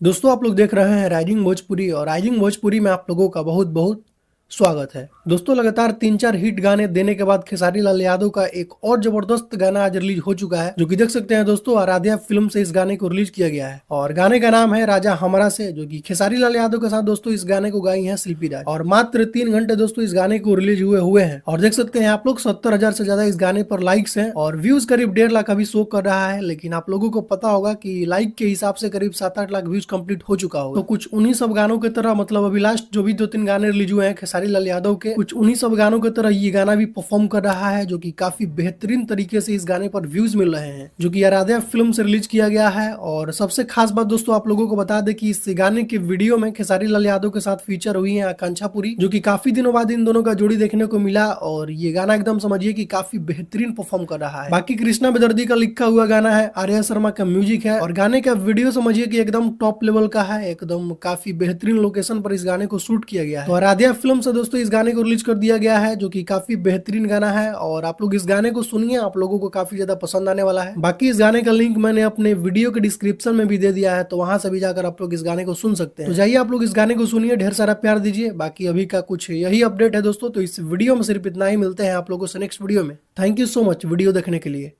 दोस्तों आप लोग देख रहे हैं राइजिंग भोजपुरी और राइजिंग भोजपुरी में आप लोगों का बहुत बहुत स्वागत है। दोस्तों लगातार 3-4 हिट गाने देने के बाद खेसारी लाल यादव का एक और जबरदस्त गाना आज रिलीज हो चुका है, जो कि देख सकते हैं दोस्तों आराध्या फिल्म से इस गाने को रिलीज किया गया है और गाने का नाम है राजा हमरा से, जो कि खेसारी लाल यादव के साथ दोस्तों इस गाने को गाई है शिल्पी राज। और मात्र 3 घंटे दोस्तों इस गाने को रिलीज हुए हैं और देख सकते हैं आप लोग 70,000 से ज्यादा इस गाने पर लाइक्स हैं और व्यूज करीब 1.5 लाख अभी शो कर रहा है। लेकिन आप लोगों को पता होगा कि लाइक के हिसाब से करीब 7-8 लाख व्यूज कंप्लीट हो चुका होगा। तो कुछ उन्हीं सब गानों की तरह मतलब अभी लास्ट जो भी 2-3 गाने रिलीज हुए हैं खेसारी लाल यादव के, कुछ उन्हीं सब गानों की तरह ये गाना भी परफॉर्म कर रहा है, जो कि काफी बेहतरीन तरीके से इस गाने पर व्यूज मिल रहे हैं, जो कि आराध्या फिल्म से रिलीज किया गया है। और सबसे खास बात दोस्तों आप लोगों को बता दें कि इस गाने के वीडियो में खेसारी लाल यादव के साथ फीचर हुई है आकांक्षा पुरी, जो कि काफी दिनों बाद इन दोनों का जोड़ी देखने को मिला और ये गाना एकदम समझिए कि काफी बेहतरीन परफॉर्म कर रहा है। बाकी कृष्णा बेदर्दी का लिखा हुआ गाना है, आर्या शर्मा का म्यूजिक है और गाने का वीडियो समझिए कि एकदम टॉप लेवल का है, एकदम काफी बेहतरीन लोकेशन पर इस गाने को शूट किया गया है। तो आराध्या फिल्म से दोस्तों इस गाने को रिलीज कर दिया गया है, जो कि काफी बेहतरीन गाना है और आप लोग इस गाने को सुनिए, आप लोगों को काफी ज्यादा पसंद आने वाला है। बाकी इस गाने का लिंक मैंने अपने वीडियो के डिस्क्रिप्शन में भी दे दिया है, तो वहां से भी जाकर आप लोग इस गाने को सुन सकते हैं। तो जाइए आप लोग इस गाने को सुनिए, ढेर सारा प्यार दीजिए। बाकी अभी का कुछ यही अपडेट है दोस्तों, तो इस वीडियो में सिर्फ इतना ही। मिलते हैं आप लोगों से नेक्स्ट वीडियो में। Thank you so much video देखने के लिए।